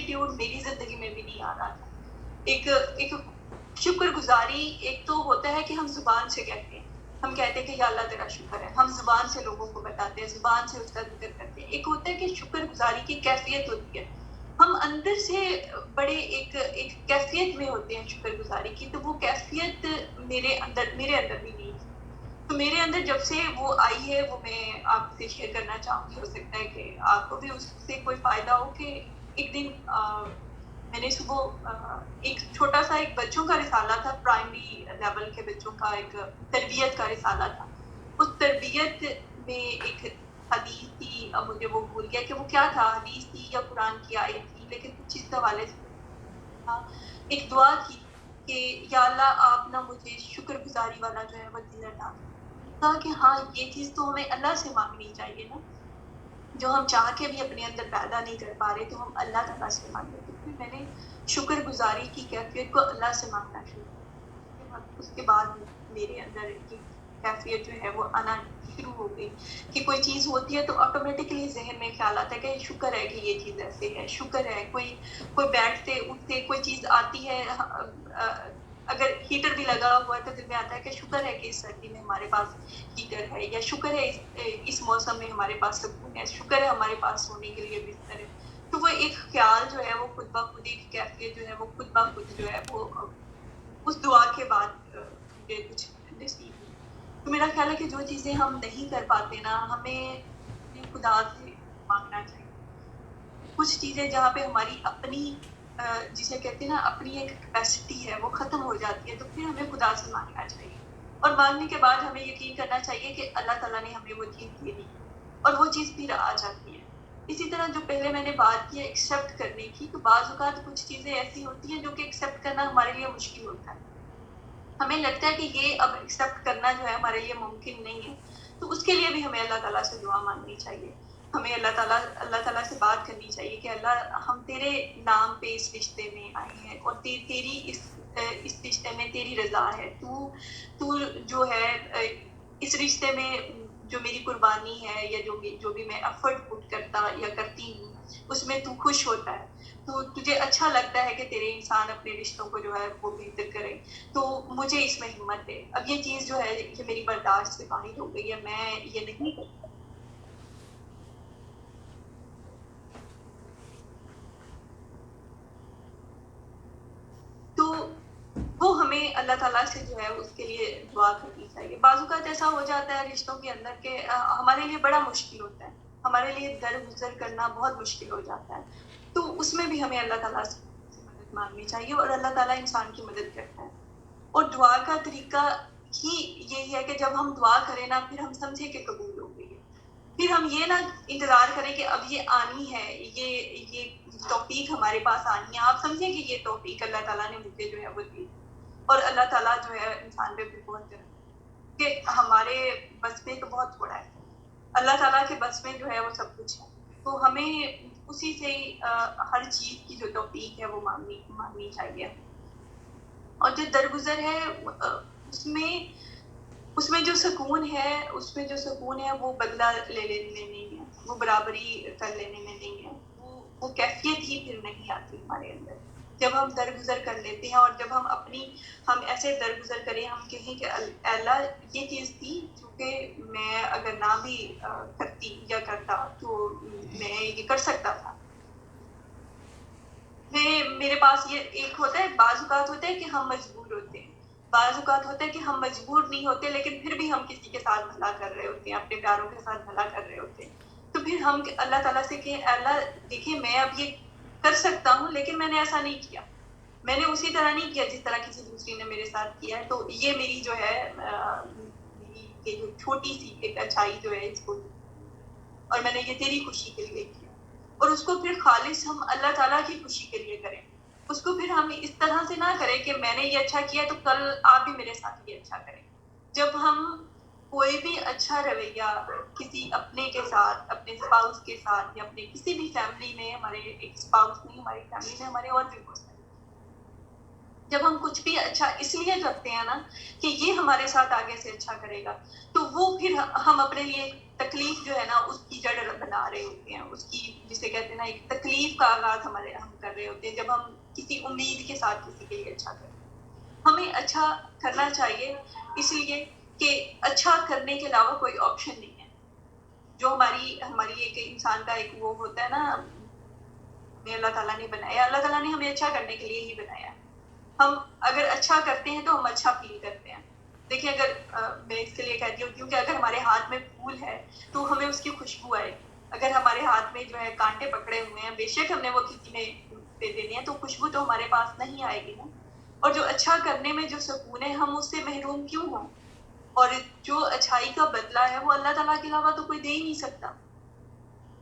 Attitude میری زندگی میں بھی نہیں آ رہا تھا. ایک شکر گزاری ایک تو ہوتا ہے کہ ہم زبان سے کہتے ہیں, ہم کہتے ہیں کہ یا اللہ تیرا شکر ہے, ہم زبان سے لوگوں کو بتاتے ہیں, زبان سے اس کا ذکر کرتے ہیں. ایک ہوتا ہے کہ شکر گزاری کی کیفیت ہوتی ہے, ہم اندر سے بڑے ایک کیفیت میں ہوتے ہیں شکر گزاری کی, تو وہ کیفیت میرے اندر بھی نہیں تھی. تو میرے اندر جب سے وہ آئی ہے وہ میں آپ سے شیئر کرنا چاہوں گی. ہو سکتا ہے کہ آپ کو بھی اس سے کوئی فائدہ ہو. کہ ایک دن میں نے صبح ایک چھوٹا سا ایک بچوں کا رسالہ تھا, پرائمری لیول کے بچوں کا ایک تربیت کا رسالہ تھا. اس تربیت میں ایک حدیث تھی, اب مجھے وہ بھول گیا کہ وہ کیا تھا, حدیث تھی یا قرآن کی آیت تھی, لیکن کچھ چیز کے حوالے سے ایک دعا تھی کہ یا اللہ آپ نہ مجھے شکر گزاری والا جو ہے وہ دل عطا. کہا کہ ہاں یہ چیز تو ہمیں اللہ سے مانگنی چاہیے نا, جو ہم چاہ کے بھی اپنے اندر پیدا نہیں کر پا رہے تو ہم اللہ تعالیٰ سے مانگیں. تو پھر میں نے شکر گزاری کی کیفیت کو اللہ سے مانگنا شروع کیا. اس کے بعد میرے اندر کی کیفیت جو ہے وہ آنا شروع ہو گئی کہ کوئی چیز ہوتی ہے تو آٹومیٹکلی ذہن میں خیال آتا ہے کہ شکر ہے کہ یہ چیز ایسے ہے, شکر ہے. کوئی بیٹھتے اٹھتے کوئی چیز آتی ہے, اگر ہیٹر بھی لگا ہوا ہے تو دل میں آتا ہے کہ شکر ہے کہ اس سردی میں ہمارے پاس ہیٹر ہے, یا شکر ہے اس موسم میں ہمارے پاس سکون ہے, شکر ہے ہمارے پاس سونے کے لیے بستر ہے. تو وہ ایک خیال جو ہے وہ خود بخود, ایک کیفیت جو ہے وہ خود بخود جو ہے وہ اس دعا کے بعد مجھے کچھ نصیب ہوئی. تو میرا خیال ہے کہ جو چیزیں ہم نہیں کر پاتے نا, ہمیں خدا سے مانگنا چاہیے. کچھ چیزیں جہاں پہ ہماری اپنی جسے کہتے ہیں نا اپنی ایک کیپیسٹی ہے وہ ختم ہو جاتی ہے, تو پھر ہمیں خدا سے مانگنا چاہیے. اور مانگنے کے بعد ہمیں یقین کرنا چاہیے کہ اللہ تعالیٰ نے ہمیں وہ چیز دے دی اور وہ چیز پھر آ جاتی ہے. اسی طرح جو پہلے میں نے بات کی ہے ایکسیپٹ کرنے کی, تو بعض اوقات کچھ چیزیں ایسی ہوتی ہیں جو کہ ایکسیپٹ کرنا ہمارے لیے مشکل ہوتا ہے. ہمیں لگتا ہے کہ یہ اب ایکسیپٹ کرنا جو ہے ہمارے لیے ممکن نہیں ہے, تو اس کے لیے بھی ہمیں اللہ تعالیٰ سے دعا مانگنی چاہیے. ہمیں اللہ تعالیٰ سے بات کرنی چاہیے کہ اللہ ہم تیرے نام پہ اس رشتے میں آئے ہیں اور تیری اس رشتے میں تیری رضا ہے. تو جو ہے اس رشتے میں جو میری قربانی ہے یا جو بھی میں ایفرٹ پٹ کرتا یا کرتی ہوں اس میں تو خوش ہوتا ہے, تو تجھے اچھا لگتا ہے کہ تیرے انسان اپنے رشتوں کو جو ہے وہ بہتر کریں, تو مجھے اس میں ہمت دے. اب یہ چیز جو ہے یہ میری برداشت سے باہر ہو گئی ہے, میں یہ نہیں کرتی. تو وہ ہمیں اللہ تعالیٰ سے جو ہے اس کے لیے دعا کرنی چاہیے. بعض اوقات ایسا ہو جاتا ہے رشتوں کے اندر کہ ہمارے لیے بڑا مشکل ہوتا ہے, ہمارے لیے درگزر کرنا بہت مشکل ہو جاتا ہے, تو اس میں بھی ہمیں اللہ تعالیٰ سے مدد مانگنی چاہیے, اور اللہ تعالیٰ انسان کی مدد کرتا ہے. اور دعا کا طریقہ ہی یہی ہے کہ جب ہم دعا کریں نا پھر ہم سمجھیں کہ قبول ہو گئی ہے, پھر ہم یہ نہ انتظار کریں کہ اب یہ آنی ہے, یہ توفیق ہمارے پاس آنی ہے. آپ سمجھیں کہ یہ توفیق اللہ تعالیٰ نے مجھے جو ہے وہ دی, اور اللہ تعالیٰ جو ہے انسان پہ بھی بہت کہ ہمارے بس میں تو بہت تھوڑا ہے, اللہ تعالیٰ کے بس میں جو ہے وہ سب کچھ ہے. تو ہمیں اسی سے ہر چیز کی جو توفیق ہے وہ مانگنی چاہیے. اور جو درگزر ہے اس میں جو سکون ہے وہ بدلہ لے لینے میں نہیں ہے, وہ برابری کر لینے میں نہیں ہے, وہ کیفیت ہی پھر نہیں آتی ہمارے اندر جب ہم درگزر کر لیتے ہیں. اور جب ہم ایسے درگزر کریں, ہم کہیں کہ اللہ یہ چیز تھی چونکہ میں اگر نہ بھی کرتی یا کرتا تو میں یہ کر سکتا تھا. میرے پاس یہ ایک ہوتا ہے, بعض اوقات ہوتا ہے کہ ہم مجبور ہوتے ہیں, بعض اوقات ہوتا ہے کہ ہم مجبور نہیں ہوتے لیکن پھر بھی ہم کسی کے ساتھ بھلا کر رہے ہوتے ہیں, اپنے پیاروں کے ساتھ بھلا کر رہے ہوتے ہیں. تو پھر ہم اللہ تعالیٰ سے کہ اللہ دیکھیں میں اب یہ کر سکتا ہوں لیکن میں نے ایسا نہیں کیا, میں نے اسی طرح نہیں کیا جس طرح کسی دوسری نے میرے ساتھ کیا ہے. تو یہ میری جو ہے میری جو چھوٹی سی ایک اچھائی جو ہے اس کو, اور میں نے یہ تیری خوشی کے لیے کیا, اور اس کو پھر خالص ہم اللہ تعالیٰ کی خوشی کے لیے کریں. اس کو پھر ہم اس طرح سے نہ کریں کہ میں نے یہ اچھا کیا تو کل آپ بھی میرے ساتھ یہ اچھا کریں. جب ہم کوئی بھی اچھا رویہ کسی اپنے کے ساتھ, اپنے اسپاؤس کے ساتھ یا اپنے کسی بھی فیملی میں, ہمارے ایک اسپاؤس نہیں ہماری فیملی میں ہمارے اور بھی بہت سارے, جب ہم کچھ بھی اچھا اس لیے کرتے ہیں نا کہ یہ ہمارے ساتھ آگے سے اچھا کرے گا, تو وہ پھر ہم اپنے لیے تکلیف جو ہے نا اس کی جڑ بنا رہے ہوتے ہیں, اس کی جسے کہتے ہیں نا ایک تکلیف کا آغاز ہم کر رہے ہوتے ہیں جب ہم کسی امید کے ساتھ کسی کے لیے اچھا کرتے ہیں. ہمیں اچھا کرنا چاہیے اس لیے کہ اچھا کرنے کے علاوہ کوئی آپشن نہیں ہے. جو ہماری ایک انسان کا ایک وہ ہوتا ہے نا, ہمیں اللہ تعالیٰ نے بنایا, اللہ تعالیٰ نے ہمیں اچھا کرنے کے لیے ہی بنایا. ہم اگر اچھا کرتے ہیں تو ہم اچھا فیل کرتے ہیں. دیکھیں اگر میں اس کے لیے کہتی ہوں کیونکہ اگر ہمارے ہاتھ میں پھول ہے تو ہمیں اس کی خوشبو آئے. اگر ہمارے ہاتھ میں جو ہے کانٹے پکڑے ہوئے ہیں, بے شک ہم نے وہ کسی میں دے دینے ہیں, تو خوشبو تو ہمارے پاس نہیں آئے گی نا. اور جو اچھا کرنے میں جو سکون ہے ہم اس سے محروم کیوں ہوں؟ اور جو اچھائی کا بدلہ ہے وہ اللہ تعالیٰ کے علاوہ تو کوئی دے ہی نہیں سکتا.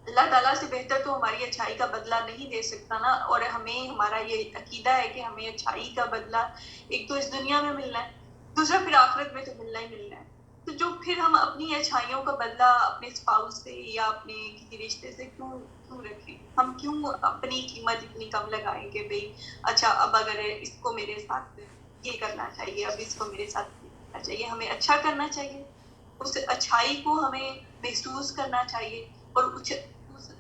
اللہ تعالیٰ سے بہتر تو ہماری اچھائی کا بدلہ نہیں دے سکتا نا. اور ہمیں ہمارا یہ عقیدہ ہے کہ ہمیں اچھائی کا بدلہ ایک تو اس دنیا میں ملنا ہے, دوسرا پھر آخرت میں تو ملنا ہی ملنا ہے. تو جو پھر ہم اپنی اچھائیوں کا بدلہ اپنے اسپاؤس سے یا اپنے کسی رشتے سے کیوں رکھیں؟ ہم کیوں اپنی قیمت اتنی کم لگائیں کہ بھئی اچھا اب اگر اس کو میرے ساتھ یہ کرنا چاہیے, اب اس کو میرے ساتھ یہ کرنا چاہیے. ہمیں اچھا کرنا چاہیے, اس اچھائی کو ہمیں محسوس کرنا چاہیے, اور اس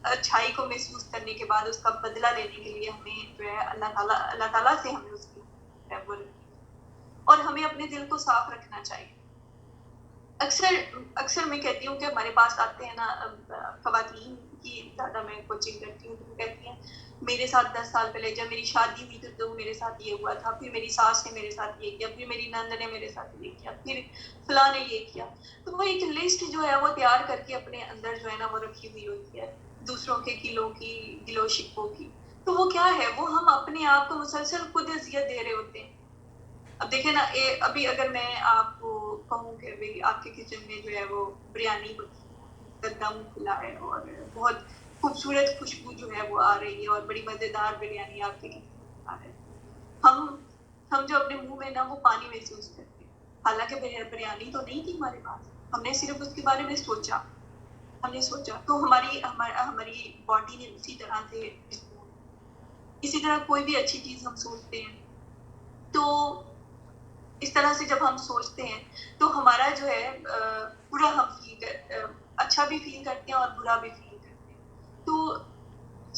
اچھائی کو محسوس کرنے کے بعد اس کا بدلہ لینے کے لیے ہمیں جو ہے اللہ تعالیٰ سے ہمیں اس کی وہ رکھنی, اور ہمیں اپنے دل کو صاف رکھنا چاہیے. اکثر میں کہتی ہوں کہ ہمارے پاس آتے ہیں نا خواتین کی, زیادہ میں کوچنگ کرتی ہوں تو وہ کہتی ہیں میرے ساتھ 10 سال پہلے جب میری شادی ہوئی تو میرے ساتھ یہ ہوا تھا, پھر میری ساس نے میرے ساتھ یہ کیا, پھر میری نند نے میرے ساتھ یہ کیا, پھر فلاں نے یہ کیا. تو وہ ایک لسٹ جو ہے وہ تیار کر کے اپنے اندر جو ہے نا وہ رکھی ہوئی ہوتی ہے, دوسروں کے گلو شکووں کی. تو وہ کیا ہے, وہ ہم اپنے آپ کو مسلسل خود اذیت دے رہے ہوتے ہیں. اب دیکھیں نا, ابھی اگر میں آپ کو کہوں کہ بھئی آپ کے کچن میں جو ہے وہ بریانی دم کھلا ہے اور بہت خوبصورت خوشبو جو ہے وہ آ رہی ہے اور بڑی مزیدار بریانی آپ کے کچن میں آ رہی ہے, ہم جو اپنے منہ میں نا وہ پانی محسوس کرتے ہیں, حالانکہ بریانی تو نہیں تھی ہمارے پاس, ہم نے صرف اس کے بارے میں سوچا, تو ہماری باڈی نے اسی طرح کوئی بھی اچھی چیز ہم سوچتے ہیں تو اس طرح سے جب ہم سوچتے ہیں تو ہمارا جو ہے برا ہم اچھا بھی فیل کرتے ہیں اور برا بھی فیل کرتے ہیں. تو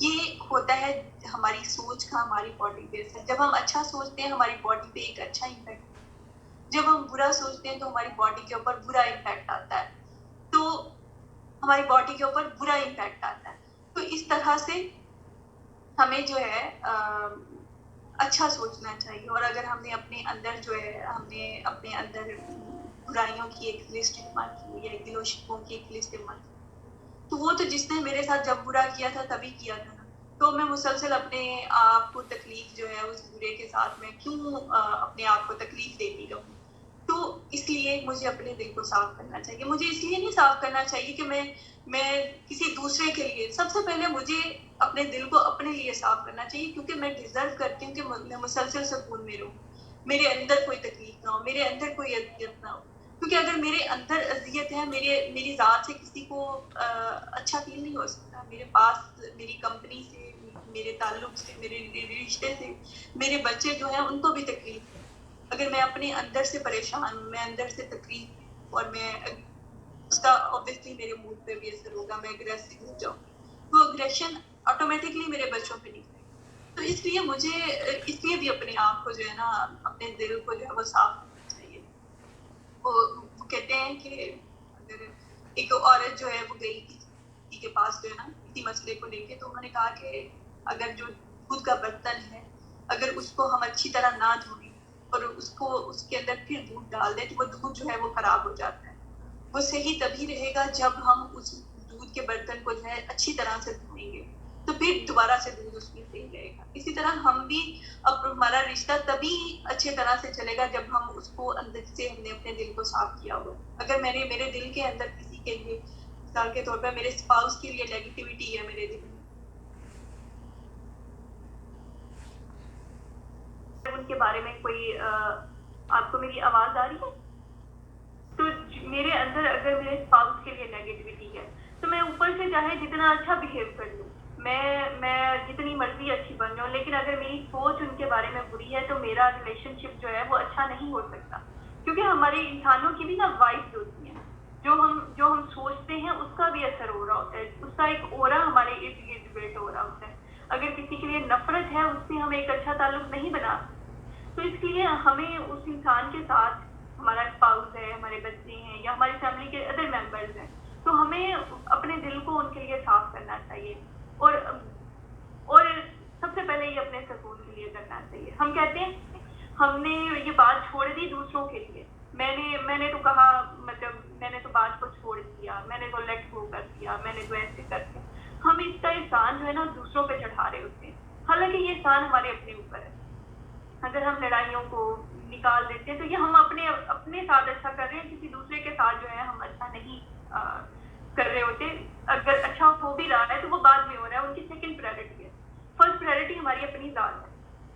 یہ ہوتا ہے ہماری سوچ کا ہماری باڈی پہ اثر. جب ہم اچھا سوچتے ہیں ہماری باڈی پہ ایک اچھا امپیکٹ, جب ہم برا سوچتے ہیں تو ہماری باڈی کے اوپر برا امپیکٹ آتا ہے. تو ہماری باڈی کے اوپر برا امپیکٹ آتا ہے. تو اس طرح سے ہمیں جو ہے اچھا سوچنا چاہیے. اور اگر ہم نے اپنے اندر جو ہے ہم نے اپنے اندر برائیوں کی ایک لسٹ جمع کی یا گلو شکووں کی ایک لسٹ جمع کی, تو وہ تو جس نے میرے ساتھ جب برا کیا تھا تبھی کیا تھا نا, تو میں مسلسل اپنے آپ کو تکلیف جو ہے اس برے کے ساتھ میں کیوں اپنے آپ کو تکلیف دیتی رہوں. تو اس لیے مجھے اپنے دل کو صاف کرنا چاہیے. مجھے اس لیے نہیں صاف کرنا چاہیے کہ میں کسی دوسرے کے لیے, سب سے پہلے مجھے اپنے دل کو اپنے لیے صاف کرنا چاہیے, کیونکہ میں ڈیزرو کرتی ہوں کہ میں مسلسل سکون میں رہوں, میرے اندر کوئی تکلیف نہ ہو, میرے اندر کوئی اذیت نہ ہو. کیونکہ اگر میرے اندر اذیت ہے, میری ذات سے کسی کو اچھا فیل نہیں ہو سکتا. میرے پاس میری کمپنی سے, میرے تعلق سے, میرے رشتے سے, میرے بچے جو ہیں ان کو بھی تکلیف ہے. اگر میں اپنے اندر سے پریشان ہوں, میں اندر سے تکلیف اور میں اس کا obviously میرے موڈ پہ بھی اثر ہوگا, میں اگریسو ہو جاؤں, وہ اگریشن آٹومیٹکلی میرے بچوں پہ نکلے. تو اس لیے بھی اپنے آپ کو جو ہے نا اپنے دل کو جو ہے وہ صاف کرنا چاہیے. وہ کہتے ہیں کہ اگر ایک عورت جو ہے وہ گئی کسی کے پاس جو ہے نا کسی مسئلے کو لے کے, تو انہوں نے کہا کہ اگر جو دودھ کا برتن ہے اگر اس کو ہم اچھی طرح نہ دھوئیں اور اس کے اندر پھر دودھ ڈال دیں تو وہ دودھ جو ہے وہ خراب ہو جاتا ہے. وہ صحیح تبھی رہے گا جب ہم اس دودھ کے برتن کو جو ہے اچھی طرح سے دھوئیں گے, تو پھر دوبارہ سے دودھ اس میں صحیح رہے گا. اسی طرح ہم بھی اب ہمارا رشتہ تبھی اچھے طرح سے چلے گا جب ہم اس کو اندر سے ہم نے اپنے دل کو صاف کیا ہو. اگر میں نے میرے دل کے اندر کسی کے لیے مثال کے طور پر میرے اسپاؤس کے لیے نیگیٹیوٹی ہے میرے دل میں, ان کے بارے میں کوئی آپ کو میری آواز آ رہی ہے, تو میرے اندر اگر میرے اسپاؤس کے لیے نیگیٹیوٹی ہے تو میں اوپر سے چاہے جتنا اچھا بہیو کر لوں, میں جتنی مرضی اچھی بن جاؤں, لیکن اگر میری سوچ ان کے بارے میں بری ہے تو میرا ریلیشن شپ جو ہے وہ اچھا نہیں ہو سکتا. کیونکہ ہمارے انسانوں کی بھی نا وائبز ہوتی ہیں, جو ہم سوچتے ہیں اس کسی کے لیے نفرت ہے اس سے ہم ایک اچھا تعلق نہیں بنا سکتے. تو اس لیے ہمیں اس انسان کے ساتھ, ہمارا اسپاؤس ہے, ہمارے بچے ہیں یا ہماری فیملی کے ادر ممبرز ہیں, تو ہمیں اپنے دل کو ان کے لیے صاف کرنا چاہیے, اور سب سے پہلے یہ اپنے سکون کے لیے کرنا چاہیے. ہم کہتے ہیں ہم نے یہ بات چھوڑ دی دوسروں کے لیے, میں نے تو کہا, مطلب میں نے تو بات کو چھوڑ دیا, میں نے تو لیٹ گو کر دیا, میں نے تو ایسے کر دیا. ہم اس کا احسان جو ہے نا دوسروں پہ چڑھا رہے ہوتے ہیں, حالانکہ یہ احسان ہمارے اپنے اوپر ہے. اگر ہم لڑائیوں کو نکال دیتے ہیں تو یہ ہم اپنے ساتھ اچھا کر رہے ہیں, کسی دوسرے کے ساتھ جو ہے ہم اچھا نہیں کر رہے ہوتے. اگر اچھا ہو بھی رہا ہے تو وہ بعد میں ہو رہا ہے, ان کی سیکنڈ پرائرٹی ہے. فرسٹ پرائرٹی ہماری اپنی ذات ہے.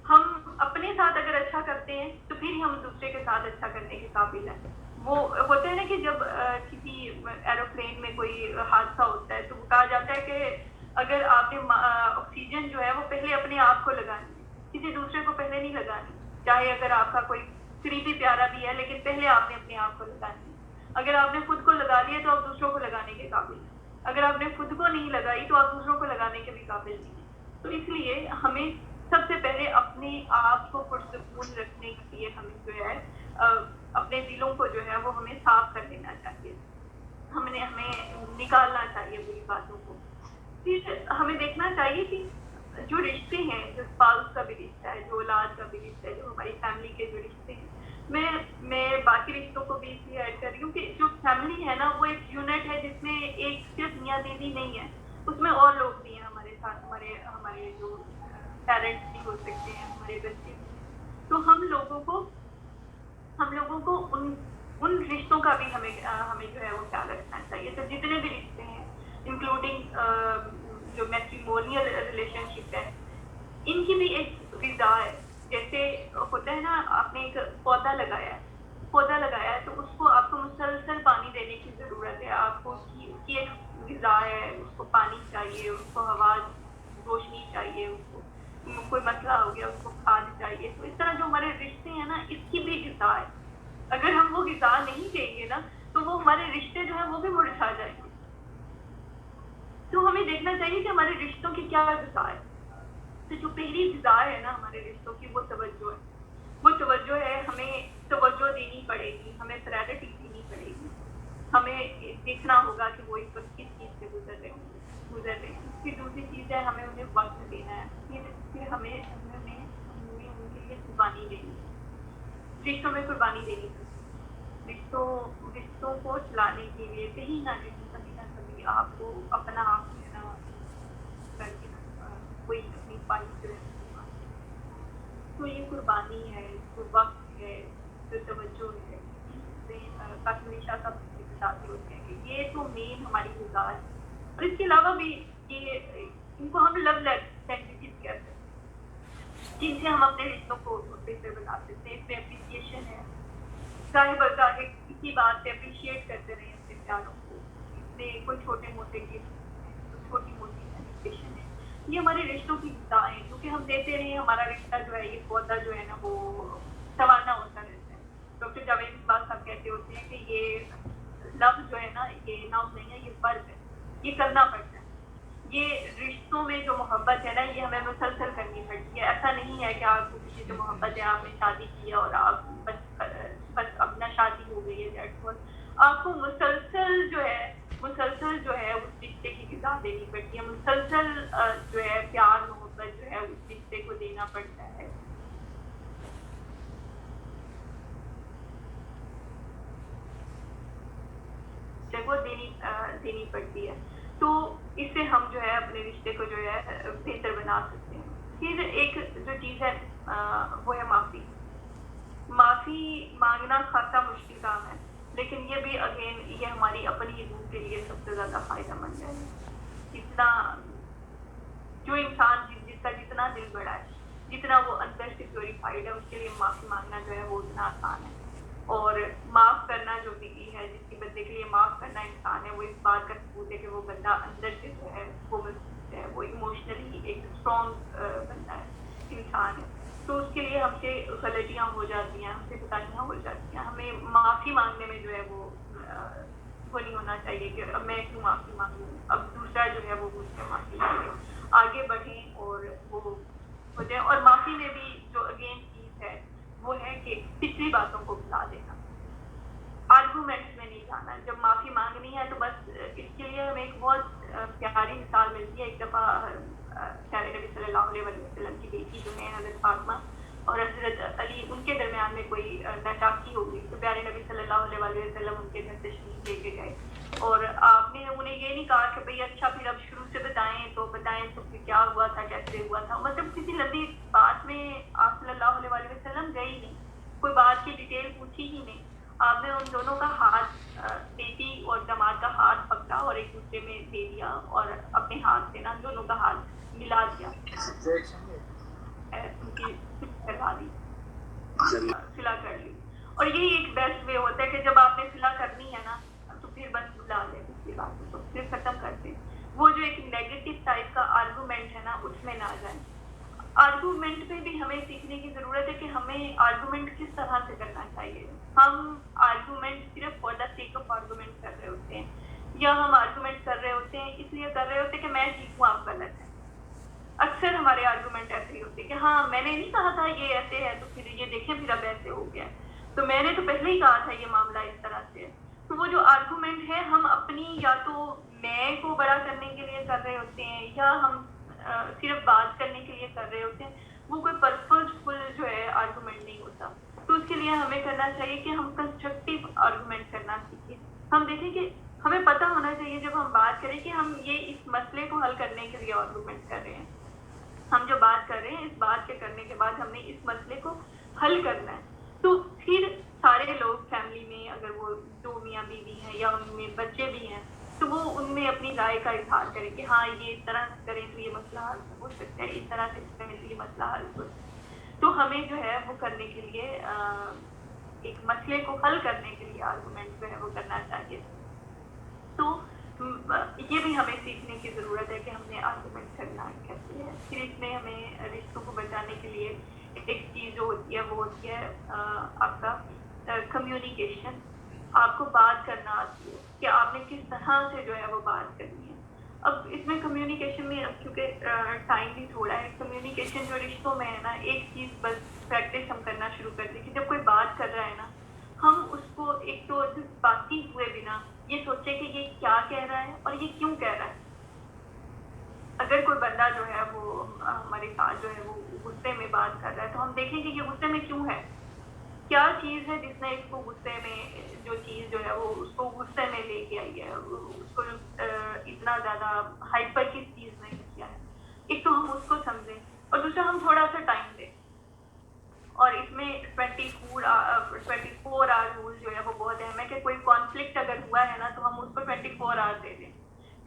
ہم اپنے ساتھ اگر اچھا کرتے ہیں تو پھر ہی ہم دوسرے کے ساتھ اچھا کرنے کے قابل ہیں. وہ ہوتا ہے نا کہ جب کسی ایروپلین میں کوئی حادثہ ہوتا ہے تو وہ کہا جاتا ہے کہ اگر آپ نے آکسیجن جو ہے وہ پہلے اپنے آپ کو لگانی ہے, کسی دوسرے کو پہلے نہیں لگانی. چاہے اگر آپ کا کوئی قریبی پیارا بھی ہے, لیکن پہلے آپ نے اپنے آپ کو لگانی ہے. اگر آپ نے خود کو لگا لیا تو آپ دوسروں کو لگانے کے قابل ہیں. اگر آپ نے خود کو نہیں لگائی تو آپ دوسروں کو لگانے کے بھی قابل نہیں ہیں. تو اس لیے ہمیں سب سے پہلے اپنے آپ کو پرسکون رکھنے کے لیے ہمیں جو ہے اپنے دلوں کو جو ہے وہ ہمیں صاف کر لینا چاہیے. ہمیں نکالنا چاہیے بری باتوں کو. پھر ہمیں دیکھنا چاہیے کہ جو رشتے ہیں, جو اسپاؤس کا بھی رشتہ ہے, جو اولاد کا بھی رشتہ ہے, جو ہماری فیملی کے جو رشتے ہیں, میں باقی رشتوں کو بھی اس لیے ایڈ کر رہی ہوں کہ جو فیملی ہے نا وہ ایک یونٹ ہے جس میں ایک صرف میاں بیوی نہیں ہے, اس میں اور لوگ بھی ہیں ہمارے ساتھ. ہمارے جو پیرنٹس بھی ہو سکتے ہیں, ہمارے بچے بھی ہیں. تو ہم لوگوں کو ان رشتوں کا بھی ہمیں جو ہے وہ خیال رکھنا چاہیے. تو جتنے بھی رشتے ہیں انکلوڈنگ جو میٹریمونیل ریلیشن شپ ہے, ان کی بھی ایک غذا ہے. جیسے ہوتا ہے نا, آپ نے ایک پودا لگایا ہے تو اس کو آپ کو مسلسل پانی دینے کی ضرورت ہے. آپ کو اس کی ایک غذا ہے, اس کو پانی چاہیے, اس کو ہوا روشنی چاہیے, اس کو کوئی مسئلہ ہو گیا اس کو کھاد چاہیے. تو اس طرح جو ہمارے رشتے ہیں نا اس کی بھی غذا ہے. اگر ہم وہ غذا نہیں دیں گے نا تو وہ ہمارے رشتے جو ہیں وہ بھی مرجھا جائیں گے. تو ہمیں دیکھنا چاہیے کہ ہمارے رشتوں کی کیا غذا ہے. تو جو پہلی غذا ہے نا ہمارے رشتوں کی وہ توجہ ہے. ہمیں توجہ دینی پڑے گی, ہمیں پرائرٹی دینی پڑے گی. ہمیں دیکھنا ہوگا کہ وہ اس وقت کس چیز سے گزر رہے ہیں. پھر دوسری چیز ہے ہمیں انہیں وقت دینا ہے. پھر ہمیں ان کے لیے قربانی دینی ہے. رشتوں میں قربانی دینی ہے. رشتوں کو چلانے کے لیے کہیں نہ کبھی آپ کو اپنا آپ کر کے کوئی اپنی خواہش جو ہے. تو یہ قربانی ہے, تو وقت ہے, تو توجہ ہے. ہمیشہ سب بتاتے ہوتے ہیں کہ یہ تو مین ہماری غذا ہے. اور اس کے علاوہ بھی ان کو ہم لو لینگویجز کہتے ہیں, جن سے ہم اپنے رشتوں کو بہتر بنا سکتے ہیں. اس میں اپریسیشن ہے, ظاہر بظاہر کسی بات سے اپریشیٹ کرتے رہے اپنے پیاروں کو. اس میں کوئی چھوٹے موٹے گفٹ ہیں, کوئی چھوٹی موٹی سیلیبریشن ہے. یہ ہمارے رشتوں کی غذا ہے, کیونکہ ہم دیتے رہے ہمارا رشتہ جو ہے یہ پودا جو ہے نا وہ سواننا ہوتا رہتا ہے. ڈاکٹر جاوید اقبال صاحب کہتے ہوتے ہیں کہ یہ لفظ جو ہے نا یہ نام نہیں ہے, یہ فرض ہے, یہ کرنا پڑتا ہے. یہ رشتوں میں جو محبت ہے نا یہ ہمیں مسلسل کرنی پڑتی ہے. ایسا نہیں ہے کہ آپ کو کسی سے محبت ہے, آپ نے شادی کیا اور آپ بس اپنا شادی ہو گئی ہے. آپ کو مسلسل جو ہے اس رشتے کی غذا دینی پڑتی ہے. مسلسل جو ہے پیار محبت جو ہے اس رشتے کو دینا پڑتا ہے. جگہ دینی پڑتی ہے. تو اس سے ہم جو ہے اپنے رشتے کو جو ہے بہتر بنا سکتے ہیں. پھر ایک جو چیز ہے وہ ہے معافی مانگنا خاصا مشکل کام ہے, لیکن یہ بھی اگین یہ ہماری اپنی روح کے لیے سب سے زیادہ فائدہ مند ہے. جتنا جو انسان جس کا جتنا دل بڑا ہے, جتنا وہ اندر سے پیوریفائڈ ہے, اس کے لیے معافی مانگنا جو ہے وہ اتنا آسان ہے. اور معاف کرنا جو بھی ہے, جس کے بندے کے لیے معاف کرنا انسان ہے, وہ اس بات کا ثبوت ہے کہ وہ بندہ اندر سے جو ہے وہ مضبوط ہے, وہ ایموشنلی ایک اسٹرانگ بندہ ہے, انسان ہے. تو اس کے لیے ہم سے غلطیاں ہو جاتی ہیں, ہم سے کوتاہیاں ہو جاتی ہیں. ہمیں معافی مانگنے میں جو ہے وہ نہیں ہونا چاہیے کہ اب میں کیوں معافی مانگوں, اب دوسرا جو ہے وہ مجھ سے معافی مانگے. آگے بڑھیں اور وہ ہو جائے. اور معافی میں بھی جو اگین چیز ہے وہ ہے کہ پچھلی باتوں کو بھلا دینا, آرگومنٹس میں نہیں جانا. جب معافی مانگنی ہے تو بس اس کے لیے ہمیں ایک بہت پیاری مثال ملتی ہے. ایک دفعہ پیارے نبی صلی اللہ علیہ وسلم کی بیٹی جو ہے حضرت فاطمہ اور حضرت علی, ان کے درمیان میں کوئی ناچاکی ہو گئی. تو پیارے نبی صلی اللہ علیہ وسلم ان کے گھر تشریف لے کے گئے, اور آپ نے انہیں یہ نہیں کہا کہ بھئی اچھا پھر اب شروع سے بتائیں تو پھر کیا ہوا تھا, کیسے ہوا تھا. مطلب کسی لمبی بات میں آپ صلی اللہ علیہ وسلم گئے ہی نہیں, کوئی بات کی ڈیٹیل پوچھی ہی نہیں. آپ نے ان دونوں کا ہاتھ, بیٹی اور داماد کا ہاتھ پکڑا اور ایک دوسرے میں دے دیا, اور اپنے ہاتھ سے نا دونوں کا ہاتھ ملا دیا, ان کی کروا دی, صلح کر لی. اور یہی ایک بیسٹ وے ہوتا ہے کہ جب آپ نے صلح کرنی ہے نا تو پھر بس بلا دیں پچھلی باتوں کو, پھر ختم کر دیں. وہ جو ایک نیگیٹو ٹائپ کا آرگومنٹ ہے نا اس میں نہ جائیں. آرگومنٹ پہ بھی ہمیں سیکھنے کی ضرورت ہے کہ ہمیں آرگومنٹ کس طرح سے کرنا چاہیے. ہم آرگومنٹ صرف for the sake of argument کر رہے ہوتے ہیں, یا ہم آرگومنٹ کر رہے ہوتے ہیں اس لیے کر رہے ہوتے ہیں کہ میں ٹھیک ہوں آپ غلط ہیں. اکثر ہمارے آرگومنٹ ایسے ہی ہوتے ہیں کہ ہاں میں نے نہیں کہا تھا یہ ایسے ہے تو پھر یہ دیکھیں پھر اب ایسے ہو گیا, تو میں نے تو پہلے ہی کہا تھا یہ معاملہ اس طرح سے ہے. تو وہ جو آرگومنٹ ہے ہم اپنی یا تو میں کو بڑا کرنے کے لیے کر رہے ہوتے ہیں, یا ہم صرف بات کرنے کے لیے کر رہے ہوتے ہیں. وہ کوئی پرپزفل جو ہے آرگومنٹ نہیں ہوتا. تو اس کے لیے ہمیں کرنا چاہیے کہ ہم کنسٹرکٹیو آرگومنٹ کرنا سیکھیں. ہم دیکھیں کہ ہمیں پتہ ہونا چاہیے جب ہم بات کریں کہ ہم یہ اس مسئلے کو حل کرنے کے لیے آرگومنٹ کر رہے ہیں. ہم جو بات کر رہے ہیں اس بات کے کرنے کے بعد ہم نے اس مسئلے کو حل کرنا ہے. تو پھر سارے لوگ فیملی میں اگر وہ دو میاں بیوی ہیں یا ان میں بچے بھی ہیں تو وہ ان میں اپنی رائے کا اظہار کریں کہ ہاں یہ اس طرح کریں تو یہ مسئلہ حل ہو سکتا ہے, اس طرح سے کریں تو یہ مسئلہ حل ہو سکتا ہے. تو ہمیں جو ہے وہ کرنے کے لیے ایک مسئلے کو حل کرنے کے لیے آرگومنٹ جو ہے وہ کرنا چاہیے. تو یہ بھی ہمیں سیکھنے کی ضرورت ہے کہ ہم نے آرگومنٹ کرنا کیسے ہے. پھر اس میں ہمیں رشتوں کو بچانے کے لیے ایک چیز جو ہوتی ہے وہ ہوتی ہے آپ کا کمیونیکیشن. آپ کو بات کرنا آتی ہے کہ آپ نے کس طرح سے جو ہے وہ بات کرنی ہے. اب اس میں کمیونیکیشن میں کیونکہ ٹائم بھی تھوڑا ہے, کمیونیکیشن جو رشتوں میں ہے نا ایک چیز بس پریکٹس ہم کرنا شروع کر دیں کہ جب کوئی بات کر رہا ہے نا ہم اس کو ایک تو باقی ہوئے بنا یہ سوچیں کہ یہ کیا کہہ رہا ہے اور یہ کیوں کہہ رہا ہے. اگر کوئی بندہ جو ہے وہ ہمارے ساتھ جو ہے وہ غصے میں بات کر رہا ہے تو ہم دیکھیں کہ یہ غصے میں کیوں ہے, کیا چیز ہے جس نے اس کو غصے میں, جو چیز جو ہے وہ اس کو غصے میں لے کے آئی ہے, اس کو اتنا زیادہ ہائپر کس چیز نے کیا ہے. ایک تو ہم اس کو سمجھیں اور دوسرا ہم تھوڑا سا ٹائم دیں. اور اس میں 24 آور رول جو ہے وہ بہت اہم ہے کہ کوئی کانفلکٹ اگر ہوا ہے نا تو ہم اس کو 24 آور دے دیں.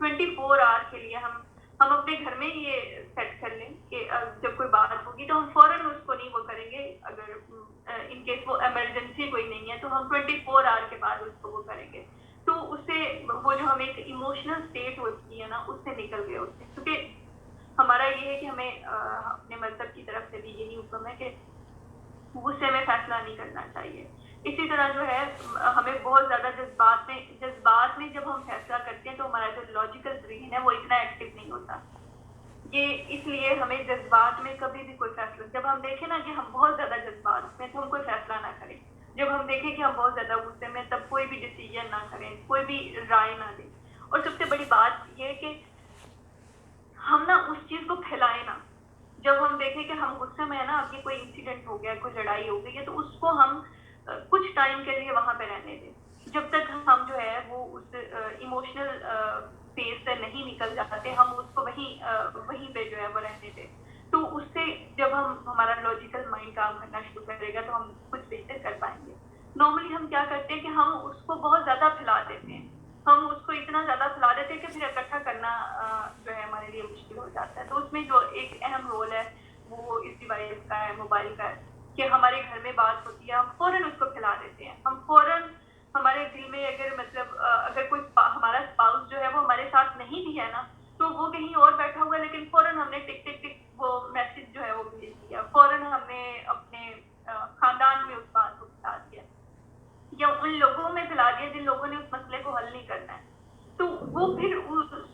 24 آور کے لیے ہم اپنے گھر میں یہ سیٹ کر لیں کہ جب کوئی بات ہوگی تو ہم فوراً اس کو نہیں وہ کریں گے. اگر ان کیس وہ ایمرجنسی کوئی نہیں ہے تو ہم 24 آور کے بعد اس کو وہ کریں گے. تو اس سے وہ جو ہم ایک ایموشنل اسٹیٹ ہوتی ہے نا اس سے نکل گئے ہوتے ہیں. کیونکہ ہمارا یہ ہے کہ ہمیں اپنے مذہب کی طرف سے بھی یہی حکم ہے کہ غصے میں فیصلہ نہیں کرنا چاہیے. اسی طرح جو ہے ہمیں بہت زیادہ جذبات میں جب ہم فیصلہ کرتے ہیں تو ہمارا جو لاجیکل برین ہے وہ اتنا ایکٹیو نہیں ہوتا. یہ اس لیے ہمیں جذبات میں کبھی بھی کوئی فیصلہ, جب ہم دیکھیں نا کہ ہم بہت زیادہ جذبات میں تو ہم کوئی فیصلہ نہ کریں. جب ہم دیکھیں کہ ہم بہت زیادہ غصے میں تب کوئی بھی ڈیسیجن نہ کریں, کوئی بھی رائے نہ دیں. اور سب سے بڑی بات یہ ہے کہ ہم نا اس چیز کو پھیلائیں نا. جب ہم دیکھیں کہ ہم غصے میں ہے نا, اب یہ کوئی انسیڈنٹ ہو گیا, کوئی لڑائی ہو گئی ہے, تو اس کو ہم کچھ ٹائم کے لیے وہاں پہ رہنے دیں. جب تک ہم جو ہے وہ اس ایموشنل فیز سے نہیں نکل جاتے ہم اس کو وہیں پہ جو ہے وہ رہنے دیں. تو اس سے جب ہمارا لاجیکل مائنڈ کام کرنا شروع کرے گا تو ہم کچھ بہتر کر پائیں گے. نارملی ہم کیا کرتے ہیں کہ ہم اس کو بہت زیادہ پھیلا دیتے ہیں, ہم اس کو اتنا زیادہ پھیلا دیتے ہیں کہ پھر اکٹھا کرنا جو ہے ہمارے لیے مشکل ہو جاتا ہے. تو اس میں جو ایک اہم رول ہے وہ اس ڈیوائس کا ہے, موبائل کا ہے, کہ ہمارے گھر میں بات ہوتی ہے ہم فوراً اس کو پھیلا دیتے ہیں. ہم فوراً ہمارے دل میں اگر مطلب اگر کوئی ہمارا اسپاؤس جو ہے وہ ہمارے ساتھ نہیں بھی ہے نا تو وہ کہیں اور بیٹھا ہوا ہے لیکن فوراً ہم نے ٹک ٹک ٹک وہ میسج جو ہے وہ بھیج دیا, فوراً ہم نے اپنے خاندان میں اس بات کو پھیلا دیا یا ان لوگوں میں پھیلا دیا جن لوگوں نے اس مسئلے کو حل نہیں کرنا ہے. تو وہ پھر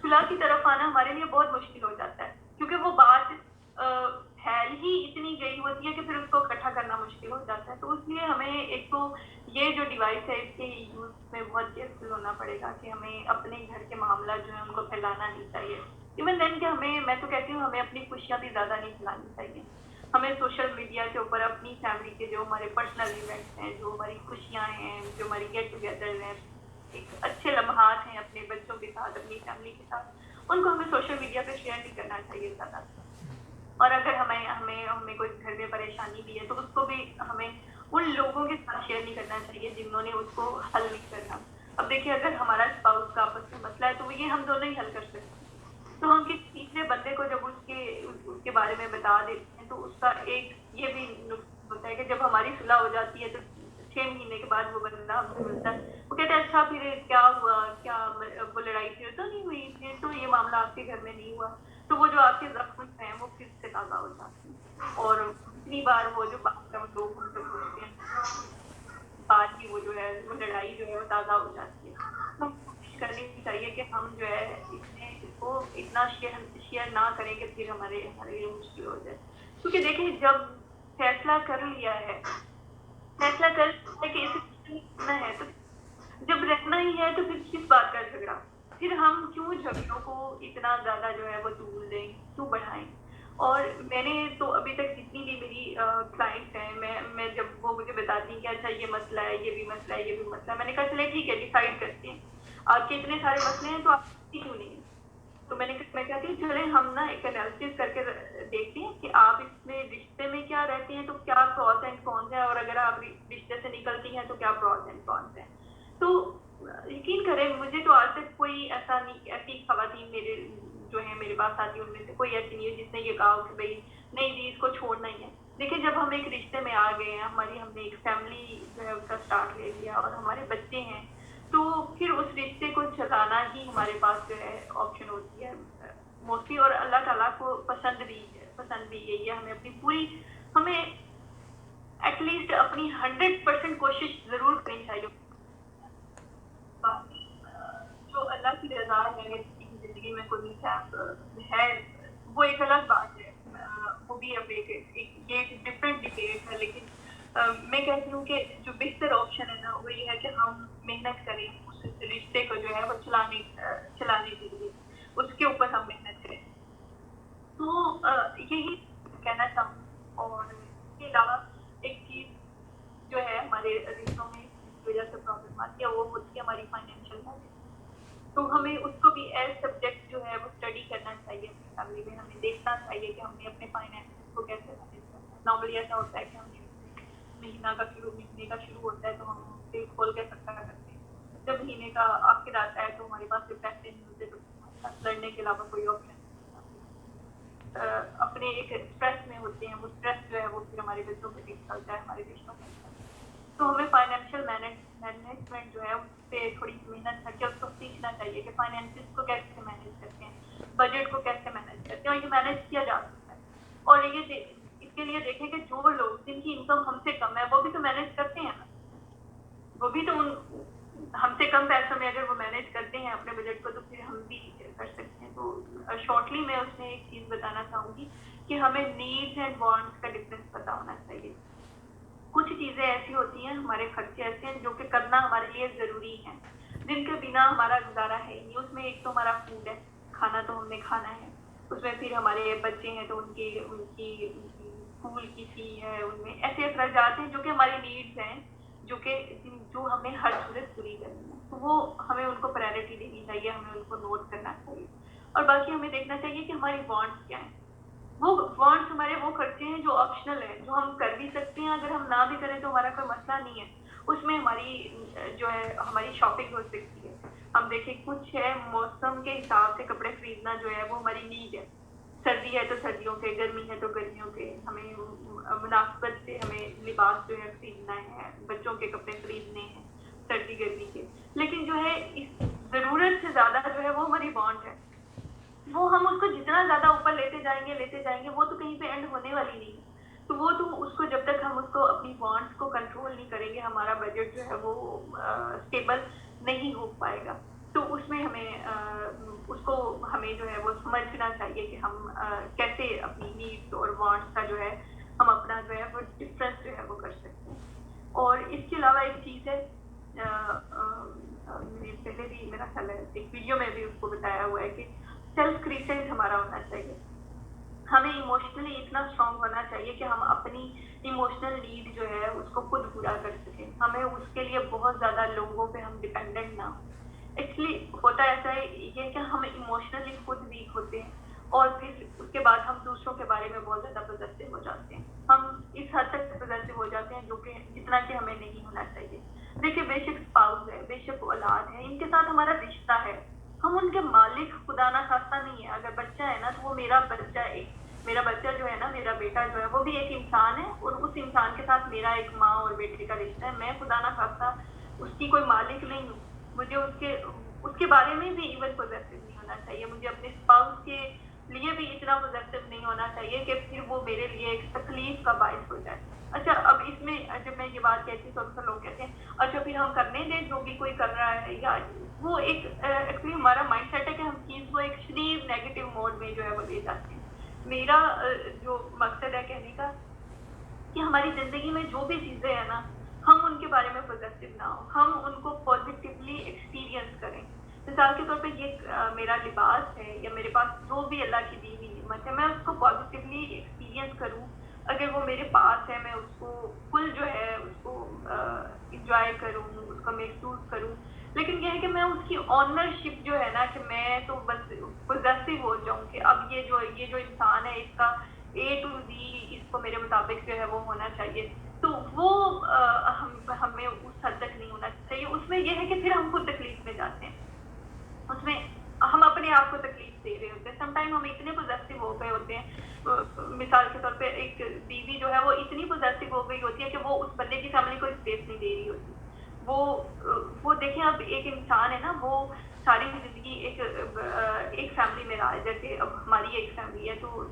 صلح کی طرف آنا ہمارے لیے بہت مشکل ہو جاتا ہے کیونکہ وہ بات پھیل ہی اتنی گئی ہوتی ہے کہ پھر اس کو اکٹھا کرنا مشکل ہو جاتا ہے. تو اس لیے ہمیں ایک تو یہ جو ڈیوائس ہے اس کے یوز میں بہت کیئرفل ہونا پڑے گا کہ ہمیں اپنے گھر کے معاملات جو ہیں ان کو پھیلانا نہیں چاہیے. ایون دین کہ ہمیں، میں تو کہتی ہوں ہمیں اپنی خوشیاں بھی زیادہ نہیں پھیلانی چاہیے. ہمیں سوشل میڈیا کے اوپر اپنی فیملی کے جو ہمارے پرسنل ایونٹس ہیں، جو ہماری خوشیاں ہیں، جو ہماری گیٹ ٹوگیدر ہیں، ایک اچھے لمحات ہیں اپنے بچوں کے ساتھ، اپنی فیملی کے ساتھ، ان کو ہمیں سوشل میڈیا پہ شیئر نہیں کرنا چاہیے زیادہ. اور اگر ہمیں کوئی گھر میں پریشانی بھی ہے تو اس کو بھی ہمیں ان لوگوں کے ساتھ شیئر نہیں کرنا چاہیے جنہوں نے اس کو حل نہیں کرنا. اب دیکھیے اگر ہمارا اسپاؤس کا آپس میں مسئلہ ہے تو یہ ہم دونوں ہی حل کر سکتے ہیں. تو ہم کسی تیسرے بندے کو جب اس کے بارے میں بتا دیتے ہیں تو اس کا ایک یہ بھی نقصان ہوتا ہے کہ جب ہماری صلح ہو جاتی ہے تو 6 مہینے کے بعد وہ بندہ ہم سے ملتا ہے، وہ کہتا ہے اچھا پھر کیا ہوا، کیا وہ لڑائی پھر تو نہیں ہوئی، پھر تو یہ معاملہ آپ کے گھر میں نہیں ہوا. تو وہ جو آپ کے زخم ہیں وہ پھر سے تازہ ہو جاتے ہیں. اور اتنی بار وہ جو بات ہم لوگ ان سے پوچھتے ہیں بات کی وہ جو ہے وہ لڑائی جو ہے وہ تازہ ہو جاتی ہے. تو کوشش کرنی چاہیے کہ ہم جو ہے اس کو اتنا شیئر نہ کریں کہ پھر ہمارے لیے مشکل ہو جائے. کیونکہ دیکھیں جب فیصلہ کر لیا ہے، فیصلہ کر لیا ہے کہ اسے رہنا ہے، تو جب رہنا ہی ہے تو پھر کس بات کا جھگڑا؟ پھر ہم کیوں جھگڑوں کو اتنا زیادہ جو ہے وہ طول دیں، کیوں بڑھائیں؟ اور میں نے تو ابھی تک جتنی بھی میری کلائنٹس ہیں، میں جب وہ مجھے بتاتی ہیں کہ اچھا یہ مسئلہ ہے، یہ بھی مسئلہ ہے، یہ بھی مسئلہ ہے، میں نے کہا چلے ٹھیک ہے ڈیسائیڈ کرتے ہیں آپ کے اتنے سارے مسئلے ہیں تو آپ کیوں نہیں ہیں. تو میں کہتی ہوں چلے ہم نا ایک انالیسس کر کے دیکھتے ہیں کہ آپ اس میں رشتے میں کیا رہتے ہیں تو کیا پروز اینڈ کونس ہیں، اور اگر آپ رشتے سے نکلتی ہیں تو کیا پروز اینڈ کونس ہیں. تو یقین کریں مجھے تو آج تک کوئی ایسی خواتین جو ہیں میرے پاس آتی ان میں سے کوئی ایسی نہیں ہے جس نے یہ کہا کہ بھائی نہیں جی اس کو چھوڑنا ہی ہے. دیکھیں جب ہم ایک رشتے میں آ گئے ہیں، ہم نے ایک فیملی جو ہے اس کا اسٹارٹ لے لیا اور ہمارے بچے ہیں، تو پھر اس رشتے کو چلانا ہی ہمارے پاس جو ہے آپشن ہوتی ہے موسٹلی. اور اللہ تعالیٰ کو پسند بھی یہی ہے. ہمیں ایٹ لیسٹ اپنی 100% کوشش ضرور کرنی چاہیے. باقی جو اللہ کی رضا ہے زندگی میں کوئی ہے وہ ایک الگ بات ہے. وہ بھی اب یہ ڈفرینٹ ڈبیٹ ہے. لیکن میں کہتی ہوں کہ جو بہتر آپشن ہے نا وہ یہ ہے کہ ہم محنت کریں اس رشتے کو جو ہے وہ چلانے کے لیے، اس کے اوپر ہم محنت کریں. تو یہی کہنا چاہوں. اور اس کے علاوہ ایک چیز جو ہے ہمارے رشتوں میں جس کی وجہ سے پرابلم آتی ہے وہ ہوتی ہے ہماری فائنینشیل مینجمنٹ. تو ہمیں اس کو بھی ایز سبجیکٹ جو ہے وہ اسٹڈی کرنا چاہیے. اپنی فیملی میں ہمیں دیکھنا چاہیے کہ ہم نے اپنے فائنینس کو کیسے مینیج کرنا ہے. نارملی ایسا ہوتا ہے کہ ہم مہینے کا شروع ہوتا ہے تو ہم دل کھول کے خرچہ کرتے ہیں. جب مہینے کا آخر آتا ہے تو ہمارے پاس جو پیسے نہیں ہوتے تو ہمارے پاس لڑنے کے علاوہ کوئی آپشن نہیں ہوتا. اپنے ایک اسٹریس میں ہوتے ہیں، وہ اسٹریس جو ہے وہ پھر ہمارے بچوں پہ نکلتا ہے، ہمارے رشتوں پہ نکلتا ہے. تو ہمیں فائنینشیل مینجمنٹ جو ہے اس پہ تھوڑی محنت کر کے اس کو سیکھنا چاہیے کہ فائنینسز کو کیسے مینیج کرتے ہیں، بجٹ کو کیسے مینیج کرتے ہیں. اور یہ مینیج کیا جا سکتا ہے. اور اس کے لیے دیکھیں کہ جو لوگ جن کی انکم ہم سے کم ہے وہ بھی تو مینیج کرتے ہیں نا، وہ بھی تو ہم سے کم پیسوں میں اگر وہ مینیج کرتے ہیں اپنے بجٹ کو تو پھر ہم بھی کر سکتے ہیں. تو شارٹلی میں اس میں ایک چیز بتانا چاہوں گی کہ ہمیں نیڈس اینڈ وانٹس کا ڈفرینس پتا ہونا چاہیے. کچھ چیزیں ایسی ہوتی ہیں، ہمارے خرچے ایسے ہیں جو کہ کرنا ہمارے لیے ضروری ہیں، جن کے بنا ہمارا گزارا ہے نہیں. اس میں ایک تو ہمارا فوڈ ہے، کھانا تو ہم نے کھانا ہے. اس میں پھر ہمارے بچے ہیں تو ان کی اسکول کی فی ہے. ان میں ایسے اخراجات ہیں جو کہ ہماری نیڈس ہیں، جو ہمیں ہر صورت پوری کرنی ہے. تو وہ ہمیں ان کو پرائرٹی دینی چاہیے، ہمیں ان کو نوٹ کرنا چاہیے. اور باقی ہمیں دیکھنا چاہیے کہ ہماری وانٹس کیا ہیں. وہ وانٹس ہمارے وہ خرچے ہیں جو آپشنل ہیں، جو ہم کر بھی سکتے ہیں. اگر ہم نہ بھی کریں تو ہمارا کوئی مسئلہ نہیں ہے. اس میں ہماری شاپنگ ہو سکتی ہے. ہم دیکھیں کچھ ہے موسم کے حساب سے کپڑے خریدنا جو ہے وہ ہماری نیڈ ہے. سردی ہے تو سردیوں کے، گرمی ہے تو گرمیوں کے. ہمیں مناسبت سے ہمیں لباس جو ہے خریدنا ہے، بچوں کے کپڑے خریدنے ہیں سردی گرمی کے. لیکن جو ہے اس ضرورت سے زیادہ جو ہے وہ ہماری وانٹ ہے. وہ ہم اس کو جتنا زیادہ اوپر لیتے جائیں گے وہ تو کہیں پہ اینڈ ہونے والی نہیں ہے. تو وہ تو اس کو جب تک ہم اس کو اپنی وانٹس کو کنٹرول نہیں کریں گے ہمارا بجٹ جو ہے وہ اسٹیبل نہیں ہو پائے گا. تو اس میں ہمیں ہمیں جو ہے وہ سمجھنا چاہیے کہ ہم کیسے اپنی نیڈس اور وانٹس کا جو ہے ہم اپنا جو ہے وہ ڈفرینس جو ہے وہ کر سکتے ہیں. اور اس کے علاوہ ایک چیز ہے, میں نے پہلے بھی میرا خیال ہے ایک ویڈیو میں بھی اس کو بتایا ہوا ہے کہ سیلف کریسنٹ ہمارا ہونا چاہیے. ہمیں ایموشنلی اتنا اسٹرانگ ہونا چاہیے کہ ہم اپنی ایموشنل نیڈ جو ہے اس کو خود پورا کر سکیں. ہمیں اس کے لیے بہت زیادہ لوگوں پہ ہم ڈپینڈنٹ نہ ہوں. ایکچولی ہوتا ایسا ہے یہ کہ ہم ایموشنلی خود ویک ہوتے ہیں اور پھر اس کے بعد ہم دوسروں کے بارے میں بہت زیادہ پوزیسو ہو جاتے ہیں. ہم اس حد تک پوزیسو ہو جاتے ہیں جو کہ جتنا کہ ہمیں نہیں ہونا چاہیے. دیکھیے بے شک اسپاؤس ہے, بے شک اولاد ہے, ان کے ساتھ ہمارا رشتہ ہے, ہم ان کے مالک خدا نہ خواستہ نہیں ہے. اگر بچہ ہے نا تو وہ میرا بچہ, میرا بچہ جو ہے نا, میرا بیٹا جو ہے وہ بھی ایک انسان ہے اور اس انسان کے ساتھ میرا ایک ماں اور بیٹے کا رشتہ ہے. میں خدا نہ خواستہ اس کی کوئی مالک نہیں ہوں. مجھے اس کے بارے میں بھی ایون پوزیسو نہیں ہونا چاہیے. مجھے اپنے اسپاؤس کے لیے بھی اتنا پوزیسو نہیں ہونا چاہیے کہ پھر وہ میرے لیے ایک تکلیف کا باعث ہو جائے. اچھا, اب اس میں جب میں یہ بات کہتی ہوں تو اکثر لوگ کہتے ہیں اچھا پھر ہم کرنے دیں جو بھی کوئی کر رہا ہے, یا وہ ایک ایکچولی ہمارا مائنڈ سیٹ ہے کہ ہم چیز کو ایک شدید نیگیٹو موڈ میں جو ہے وہ لے جاتے ہیں. میرا جو مقصد ہے کہنے کا کہ ہماری زندگی میں جو بھی چیزیں ہیں نا, ہم ان کے بارے میں پوزیسو نہ ہوں, ہم ان کو پازیٹیولی ایکسپیرینس کریں. مثال کے طور پہ یہ میرا لباس ہے یا میرے پاس جو بھی اللہ کی دی ہوئی نعمت ہے, میں اس کو پازیٹیولی ایکسپیرینس کروں. اگر وہ میرے پاس ہے میں اس کو فل جو ہے اس کو انجوائے کروں, اس کو محسوس کروں. لیکن یہ ہے کہ میں اس کی آنرشپ جو ہے نا کہ میں تو بس پوزیسو ہو جاؤں کہ اب یہ جو انسان ہے اس کا A to Z اس کو میرے مطابق جو ہے وہ ہونا چاہیے. تو وہ ہمیں اس حد تک نہیں ہونا چاہیے. اس میں یہ ہے کہ پھر ہم خود تکلیف میں جاتے ہیں, اس میں ہم اپنے آپ کو تکلیف دے رہے ہوتے ہیں. سم ٹائم ہم اتنے پوزیسو ہو گئے ہوتے ہیں, مثال کے طور پہ ایک بیوی جو ہے وہ اتنی پوزیسو ہو گئی ہوتی ہے کہ وہ اس بندے کی فیملی کو اسپیس نہیں دے رہی ہوتی. وہ دیکھیں اب ایک انسان ہے نا, وہ ساری زندگی ایک فیملی میں رہا ہے. جیسے اب ہماری ایک فیملی ہے تو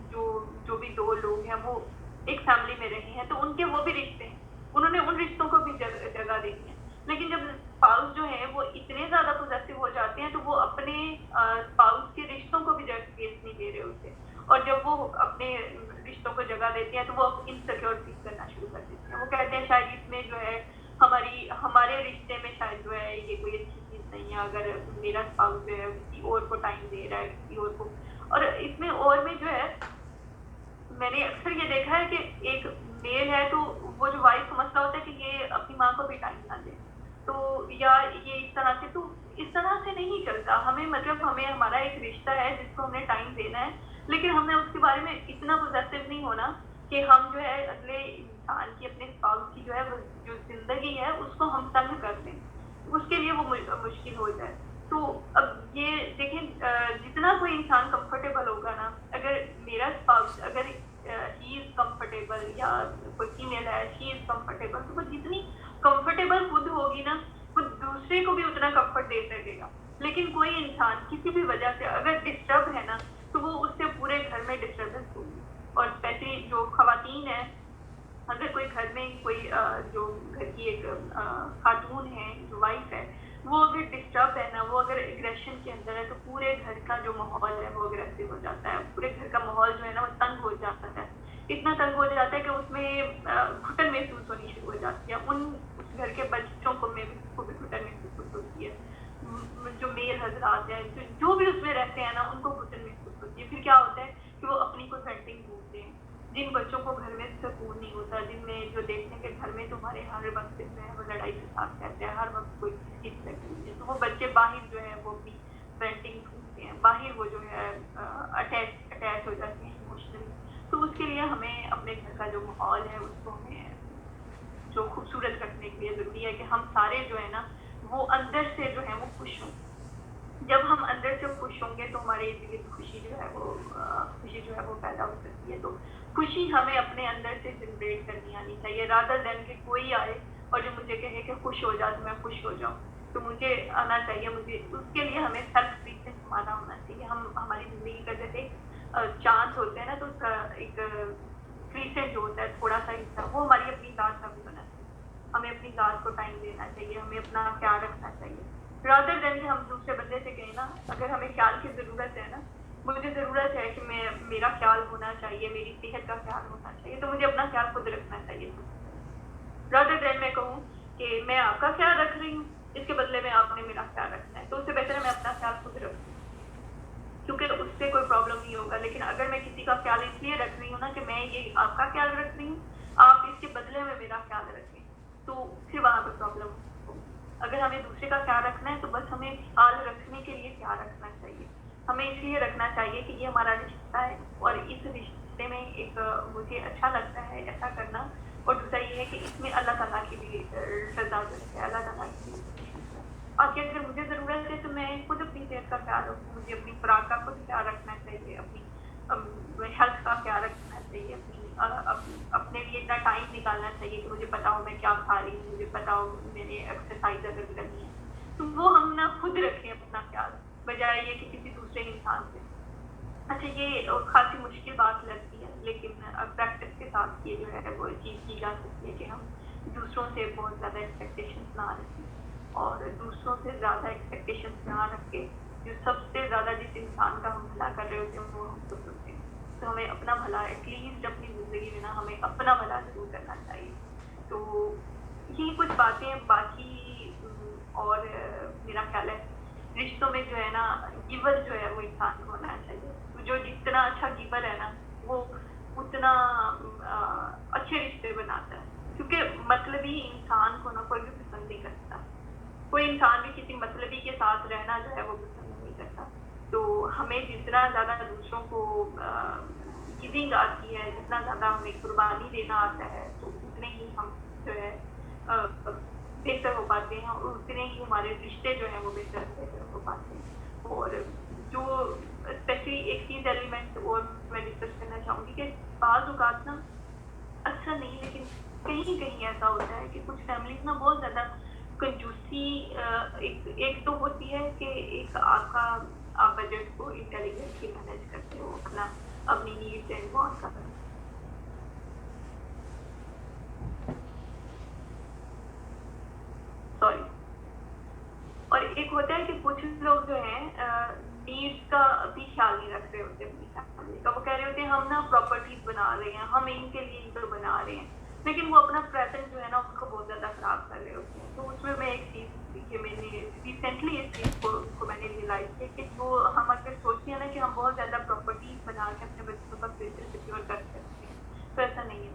جو بھی دو لوگ ہیں وہ ایک فیملی میں رہے ہیں تو ان کے وہ بھی رشتے ہیں, انہوں نے ان رشتوں کو بھی جگہ دینی ہے. لیکن جب اسپاؤس جو ہے وہ اتنے زیادہ پوزیسو ہو جاتے ہیں تو وہ اپنے اسپاؤس کے رشتوں کو بھی اسپیس نہیں دے رہے ہوتے, اور جب وہ اپنے رشتوں کو جگہ دیتے ہیں تو وہ انسیکیور فیل کرنا شروع کر دیتے ہیں. وہ کہتے ہیں شاید اس میں جو ہے ہمارے رشتے میں شاید جو ہے یہ کوئی اچھی چیز نہیں ہے اگر میرا اسپاؤس جو ہے کسی اور کو ٹائم دے رہا ہے, کسی اور کو. اور اس میں اور بھی جو ہے میں نے اکثر یہ دیکھا ہے کہ ایک میل ہے تو وہ جو وائف کو مسئلہ ہوتا ہے کہ یہ اپنی ماں کو بھی ٹائم نہ دے, تو یا یہ اس طرح سے, تو اس طرح سے نہیں چلتا. ہمیں ہمیں ہمارا ایک رشتہ ہے جس کو ہمیں ٹائم دینا ہے, لیکن ہمیں اس کے بارے میں اتنا پوزیسو نہیں ہونا کہ ہم جو ہے اگلے انسان کی, اپنے اسپاؤس کی جو ہے جو زندگی ہے اس کو ہم تنگ کر دیں, اس کے لیے وہ مشکل ہو جائے. تو اب یہ دیکھیں جتنا کوئی انسان کمفرٹیبل ہوگا نا, اگر میرا اسپاؤس اگر ہی از کمفرٹیبل یا کوئی فیمیل ہے شی از کمفرٹیبل, تو وہ جتنی کمفرٹیبل خود ہوگی نا وہ دوسرے کو بھی اتنا کمفرٹ دے سکے گا. لیکن کوئی انسان کسی بھی وجہ سے اگر ڈسٹرب ہے نا تو وہ اس سے پورے گھر میں ڈسٹربنس ہوگی. اور اسپیشلی جو خواتین ہیں, اگر کوئی گھر میں کوئی جو گھر کی ایک خاتون ہے, جو وائف ہے, وہ اگر ڈسٹرب ہے نا, وہ اگر ایگریشن کے اندر ہے تو پورے گھر کا جو ماحول ہے وہ اگریسو ہو جاتا ہے. پورے گھر کا ماحول جو ہے نا وہ تنگ ہو جاتا ہے, اتنا تنگ ہو جاتا ہے کہ اس میں گھٹن محسوس ہونی شروع ہو جاتی ہے. اس گھر کے بچوں کو بھی گھٹن محسوس ہوتی ہے. جو میل حضرات ہیں جو بھی اس میں رہتے ہیں نا ان کو گھٹن محسوس ہوتی ہے. پھر کیا ہوتا ہے کہ وہ اپنی کو سینٹنگ ڈھونڈتے ہیں. جن بچوں کو گھر میں سکون نہیں ہوتا, جن میں جو دیکھتے ہیں کہ گھر میں تمہارے ہر وقت جو ہے وہ لڑائی کے ساتھ رہتے ہیں, ہر وقت کوئی چیز لگتی ہے, تو وہ بچے باہر جو ہے وہ اپنی وینٹنگ ڈھونڈتے ہیں, باہر وہ جو ہے اٹیچ ہو جاتے ہیں ایموشنلی. تو اس کے لیے ہمیں اپنے گھر کا جو ماحول ہے اس کو ہمیں جو خوبصورت رکھنے کے لیے ضروری ہے کہ ہم سارے جو ہے نا وہ اندر سے جو ہے وہ خوش ہوں. جب ہم اندر سے خوش ہوں گے تو ہمارے ارد خوشی جو ہے وہ پیدا ہو سکتی ہے. تو خوشی ہمیں اپنے اندر سے جنریٹ کرنی آنی چاہیے, رادر دین کہ کوئی آئے اور جو مجھے کہے کہ خوش ہو جا تو میں خوش ہو جاؤں. تو مجھے آنا چاہیے, مجھے اس کے لیے ہمیں سیلف ریسپیکٹ ہمارا ہونا چاہیے. ہماری زندگی کا جیسے چانس ہوتے ہیں نا, تو اس کا ایک کریسنٹ جو ہوتا ہے تھوڑا سا حصہ, وہ ہماری اپنی ذات کا بھی ہونا چاہیے. ہمیں اپنی ذات کو ٹائم دینا چاہیے, ہمیں اپنا خیال رکھنا چاہیے, رادر دین کہ ہم دوسرے بندے سے کہیں نا اگر ہمیں خیال کی ضرورت ہے نا کہ میرا خیال ہونا چاہیے, میری صحت کا خیال ہونا چاہیے, تو مجھے اپنا خیال خود رکھنا چاہیے. رادر دین میں کہوں کہ میں آپ کا خیال رکھ رہی ہوں, اس کے بدلے میں آپ نے میرا خیال رکھنا ہے, تو اس سے بہتر ہے میں اپنا خیال خود رکھوں, کیونکہ اس سے کوئی پرابلم نہیں ہوگا. لیکن اگر میں کسی کا خیال اس لیے رکھ رہی ہوں نا کہ میں یہ آپ کا خیال رکھ رہی ہوں, آپ اس کے بدلے میں میرا خیال رکھیں, تو پھر وہاں پہ پرابلم ہوگی. اگر ہمیں دوسرے کا خیال رکھنا ہے تو بس ہمیں خیال رکھنے کے لیے خیال رکھنا چاہیے. ہمیں اس لیے رکھنا چاہیے کہ یہ ہمارا رشتہ ہے, اور اس رشتے میں ایک مجھے اچھا لگتا ہے ایسا کرنا, اور دوسرا یہ ہے کہ اس میں اللہ تعالیٰ کی بھی رضا ہے, اللہ تعالیٰ کی بھی. باقی اگر مجھے ضرورت ہے تو میں خود اپنی صحت کا خیال رکھوں, مجھے اپنی خوراک کا خود خیال رکھنا چاہیے, اپنی ہیلتھ کا خیال رکھنا چاہیے, اپنے لیے اتنا ٹائم نکالنا چاہیے کہ مجھے پتا ہو میں کیا کھا رہی ہوں, مجھے پتا ہو میں نے ایکسرسائز اگر کرنی ہے, تو وہ ہم نہ خود رکھیں اپنا خیال, بجائے یہ کہ کسی دوسرے انسان سے. اچھا, یہ خاصی مشکل بات لگتی ہے, لیکن پریکٹس کے ساتھ یہ جو ہے وہ چیز کی جا سکتی ہے کہ ہم دوسروں سے بہت زیادہ ایکسپیکٹیشنس نہ رکھیں, اور دوسروں سے زیادہ ایکسپیکٹیشنس نہ رکھ کے جو سب سے زیادہ جس انسان کا ہم بھلا کر رہے ہوتے ہیں وہ ہم خود ہوتے ہیں. تو ہمیں اپنا بھلا ایٹ لیسٹ اپنی زندگی میں نا ہمیں اپنا بھلا ضرور کرنا چاہیے. تو یہی کچھ باتیں. باقی اور میرا خیال ہے رشتوں میں جو ہے نا گیور جو ہے وہ انسان کو ہونا چاہیے. جو جتنا اچھا گیور ہے نا وہ اتنا اچھے رشتے بناتا ہے, کیونکہ مطلبی انسان کو نا کوئی بھی پسند نہیں کرتا. کوئی انسان بھی کسی مطلبی کے ساتھ رہنا جو ہے وہ پسند نہیں کرتا. تو ہمیں جتنا زیادہ دوسروں کو گیونگ آتی ہے, جتنا زیادہ ہمیں قربانی دینا آتا ہے, تو اتنے ہی ہم جو ہے بہتر ہو پاتے ہیں, اور اتنے ہی ہمارے رشتے جو ہیں وہ بہتر ہو پاتے ہیں. اور جو اسپیشلی ایک چیز ایلیمنٹ اور میں ڈسکس کرنا چاہوں گی کہ بعض اوقات نا اکثر نہیں لیکن کہیں کہیں ایسا ہوتا ہے کہ کچھ فیملیز نا بہت زیادہ کنجوسی ایک تو ہوتی ہے کہ ایک آپ بجٹ کو انٹیلیجنٹلی مینیج کرتے ہو, اپنی نیڈس اینڈ وانٹ کا. سوری. اور ایک ہوتا ہے کہ کچھ لوگ جو ہیں نیڈس کا بھی خیال نہیں رکھ رہے ہوتے اپنی فیملی کا. وہ کہہ رہے ہوتے ہیں ہم نا پراپرٹیز بنا رہے ہیں, ہم ان کے لیے ان کو بنا رہے ہیں, لیکن وہ اپنا پریزنٹ جو ہے نا اس کو بہت زیادہ خراب کر رہے ہوتے ہیں. تو اس میں ایک چیز کہ میں نے ریسنٹلی اس چیز کو میں نے ریئلائز کیا کہ جو ہم اگر سوچتے ہیں نا کہ ہم بہت زیادہ پراپرٹیز بنا کے اپنے بچوں کا فیوچر سیکیور کر سکتے ہیں, تو ایسا نہیں ہے.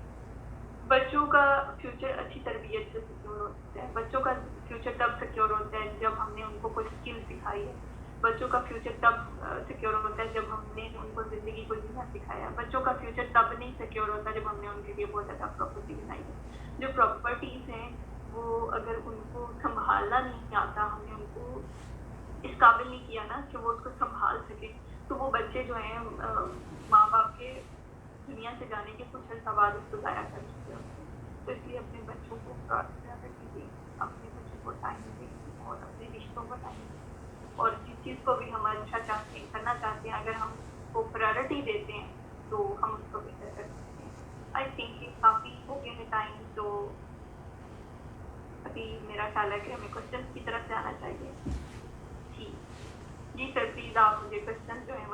بچوں کا فیوچر اچھی تربیت سے سیکیور ہوتا ہے. بچوں کا فیوچر تب سیکیور ہوتا ہے جب ہم نے ان کو کوئی اسکل سکھائی ہے. بچوں کا فیوچر تب سیکیور ہوتا ہے جب ہم نے ان کو زندگی کو جینا سکھایا. بچوں کا فیوچر تب نہیں سیکیور ہوتا جب ہم نے ان کے لیے بہت زیادہ پراپرٹی بنائی ہے. جو پراپرٹیز ہیں وہ اگر ان کو سنبھالنا نہیں آتا, ہم نے ان کو اس قابل نہیں کیا نا کہ وہ اس کو سنبھال سکے, تو وہ بچے جو ہیں ماں باپ کے دنیا سے جانے کے کچھ عرصہ بعد اس کو ضائع کر چکے ہوتے ہیں. تو اس لیے اپنے بچوں کو زیادہ کیجیے, اپنے بچوں کو ٹائم دیں اور اپنے رشتوں کو ٹائم دیں, اور جس چیز کو بھی ہم اچھا چاہتے ہیں کرنا چاہتے ہیں اگر ہم کو پرائرٹی دیتے ہیں تو ہم اس کو بہتر کر سکتے ہیں. آئی تھنک کہ کافی ہو گئے ہیں ٹائم, تو ابھی میرا خیال ہے کہ ہمیں کوشچن کی طرف جانا چاہیے. جی سر, پلیز آپ مجھے کوشچن جو ہیں